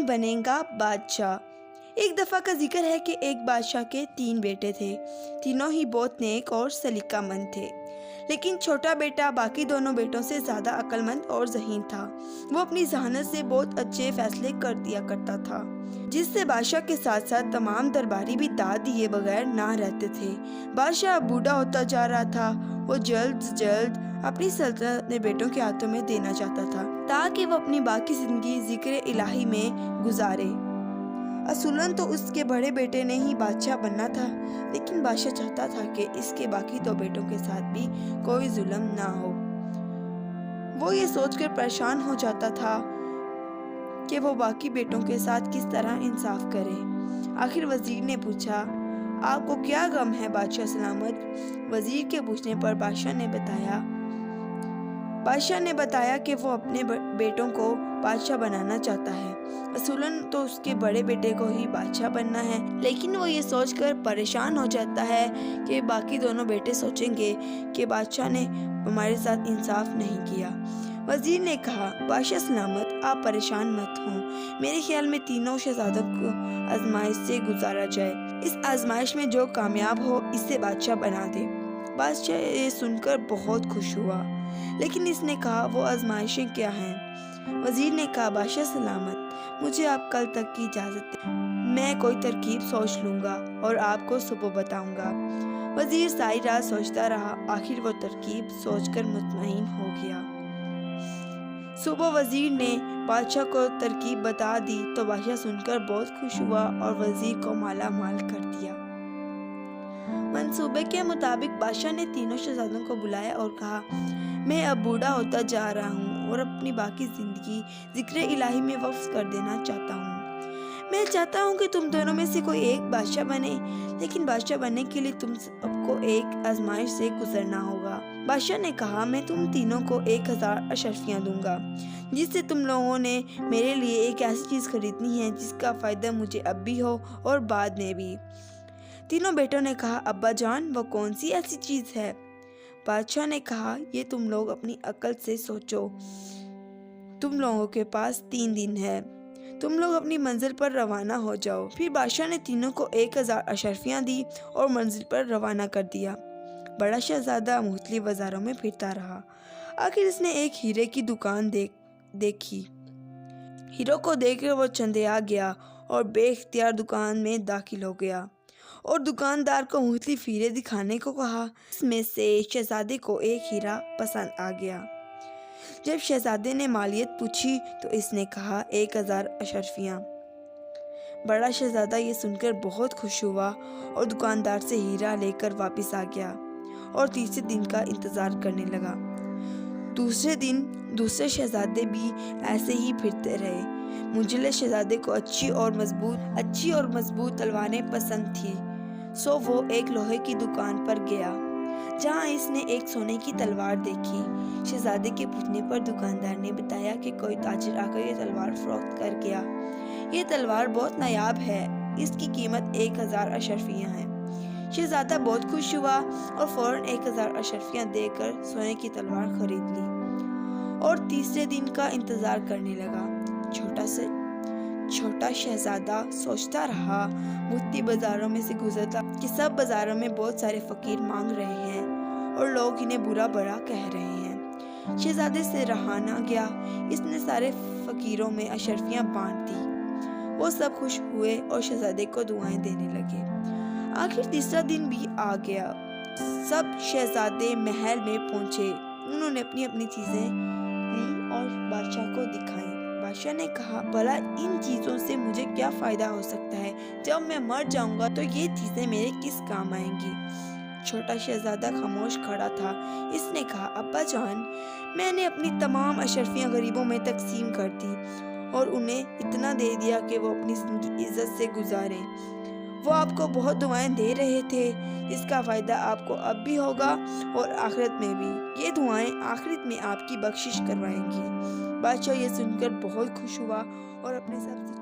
کون بنے گا بادشاہ؟ ایک دفعہ کا ذکر ہے کہ ایک بادشاہ کے 3 بیٹے تھے۔ تینوں ہی بہت نیک اور سلیقہ مند تھے، لیکن چھوٹا بیٹا باقی دونوں بیٹوں سے زیادہ عقل مند اور ذہین تھا۔ وہ اپنی ذہانت سے بہت اچھے فیصلے کر دیا کرتا تھا، جس سے بادشاہ کے ساتھ ساتھ تمام درباری بھی داد دیے بغیر نہ رہتے تھے۔ بادشاہ بوڑھا ہوتا جا رہا تھا۔ وہ جلد از جلد اپنی سلطنت اپنے بیٹوں کے ہاتھوں میں دینا چاہتا تھا تاکہ وہ اپنی باقی زندگی ذکر الہی میں گزارے۔ اصولاً تو اس کے بڑے بیٹے نے ہی بادشاہ بننا تھا، لیکن بادشاہ چاہتا تھا کہ اس کے باقی 2 بیٹوں کے ساتھ بھی کوئی ظلم نہ ہو۔ وہ یہ سوچ کر پریشان ہو جاتا تھا کہ وہ باقی بیٹوں کے ساتھ کس طرح انصاف کرے۔ آخر وزیر نے پوچھا، آپ کو کیا غم ہے بادشاہ سلامت؟ وزیر کے پوچھنے پر بادشاہ نے بتایا کہ وہ اپنے بیٹوں کو بادشاہ بنانا چاہتا ہے۔ اصولاً تو اس کے بڑے بیٹے کو ہی بادشاہ بننا ہے، لیکن وہ یہ سوچ کر پریشان ہو جاتا ہے کہ باقی دونوں بیٹے سوچیں گے کہ بادشاہ نے ہمارے ساتھ انصاف نہیں کیا۔ وزیر نے کہا، بادشاہ سلامت، آپ پریشان مت ہوں۔ میرے خیال میں تینوں شہزادوں کو آزمائش سے گزارا جائے۔ اس آزمائش میں جو کامیاب ہو اسے بادشاہ بنا دے۔ بادشاہ یہ سن کر بہت خوش ہوا، لیکن اس نے کہا، وہ آزمائشیں کیا ہیں؟ وزیر نے کہا، بادشاہ سلامت، مجھے آپ کل تک کی اجازت دیں، میں کوئی ترکیب سوچ لوں گا اور آپ کو صبح بتاؤں گا۔ وزیر ساری رات سوچتا رہا، آخر وہ ترکیب سوچ کر مطمئن ہو گیا۔ صبح وزیر نے بادشاہ کو ترکیب بتا دی تو بادشاہ سن کر بہت خوش ہوا اور وزیر کو مالا مال کر دیا۔ منصوبے کے مطابق بادشاہ نے تینوں شہزادوں کو بلایا اور کہا، میں اب بوڑھا ہوتا جا رہا ہوں اور اپنی باقی زندگی ذکر الہی میں وقف کر دینا چاہتا ہوں۔ میں چاہتا ہوں کہ تم دونوں میں سے کوئی ایک بادشاہ بنے، لیکن بادشاہ بننے کے لیے تم سب کو ایک آزمائش سے گزرنا ہوگا۔ بادشاہ نے کہا، میں تم تینوں کو 1000 اشرفیاں دوں گا، جس سے تم لوگوں نے میرے لیے ایک ایسی چیز خریدنی ہے جس کا فائدہ مجھے اب بھی ہو اور بعد میں بھی۔ تینوں بیٹوں نے کہا، ابا جان، وہ کون سی ایسی چیز ہے؟ بادشاہ نے کہا، یہ تم لوگ اپنی عقل سے سوچو۔ تم لوگوں کے پاس 3 دن ہے، تم لوگ اپنی منزل پر روانہ ہو جاؤ۔ پھر بادشاہ نے تینوں کو 1000 اشرفیاں دی اور منزل پر روانہ کر دیا۔ بڑا شہزادہ مختلف بازاروں میں پھرتا رہا۔ آخر اس نے ایک ہیرے کی دکان دیکھی۔ ہیروں کو دیکھ کر وہ چندیا گیا اور بے اختیار دکان میں داخل ہو گیا اور دکاندار کو مختلف ہیرے دکھانے کو کہا۔ اس میں سے شہزادے کو ایک ہیرا پسند آ گیا۔ جب شہزادے نے مالیت پوچھی تو اس نے کہا، 1000 اشرفیاں۔ بڑا شہزادہ یہ سن کر بہت خوش ہوا اور دکاندار سے ہیرا لے کر واپس آ گیا اور تیسرے دن کا انتظار کرنے لگا۔ دوسرے دن دوسرے شہزادے بھی ایسے ہی پھرتے رہے۔ منجلے شہزادے کو اچھی اور مضبوط تلواریں پسند تھی، سو وہ ایک لوہے کی دکان پر گیا جہاں اس نے ایک سونے کی تلوار دیکھی۔ شہزادے کے پوچھنے پر دکاندار نے بتایا کہ کوئی تاجر آ کر یہ تلوار فروخت کر گیا۔ یہ تلوار بہت نایاب ہے، اس کی قیمت 1000 اشرفیاں ہے۔ شہزادہ بہت خوش ہوا اور فوراً 1000 اشرفیاں دے کر سونے کی تلوار خرید لی اور تیسرے دن کا انتظار کرنے لگا۔ چھوٹا شہزادہ سوچتا رہا، مختلف بازاروں میں سے گزرتا کہ سب بازاروں میں بہت سارے فقیر مانگ رہے ہیں اور لوگ انہیں برا بھلا کہہ رہے ہیں۔ شہزادے سے رہا نہ گیا، اس نے سارے فقیروں میں اشرفیاں بانٹ دی۔ وہ سب خوش ہوئے اور شہزادے کو دعائیں دینے لگے۔ آخر تیسرا دن بھی آ گیا۔ سب شہزادے محل میں پہنچے۔ انہوں نے اپنی اپنی چیزیں لیں اور بادشاہ کو دکھائیں۔ بادشاہ نے کہا، بھلا ان چیزوں سے مجھے کیا فائدہ ہو سکتا ہے؟ جب میں مر جاؤں گا تو یہ چیزیں میرے کس کام آئیں گی؟ چھوٹا شہزادہ خاموش کھڑا تھا۔ اس نے کہا، ابا جان، میں نے اپنی تمام اشرفیاں غریبوں میں تقسیم کر دی اور انہیں اتنا دے دیا کہ وہ اپنی زندگی عزت سے گزاریں۔ وہ آپ کو بہت دعائیں دے رہے تھے، جس کا فائدہ آپ کو اب بھی ہوگا اور آخرت میں بھی۔ یہ دعائیں آخرت میں آپ کی بخشش کروائیں گی۔ بادشاہ یہ سن کر بہت خوش ہوا اور اپنے سب سے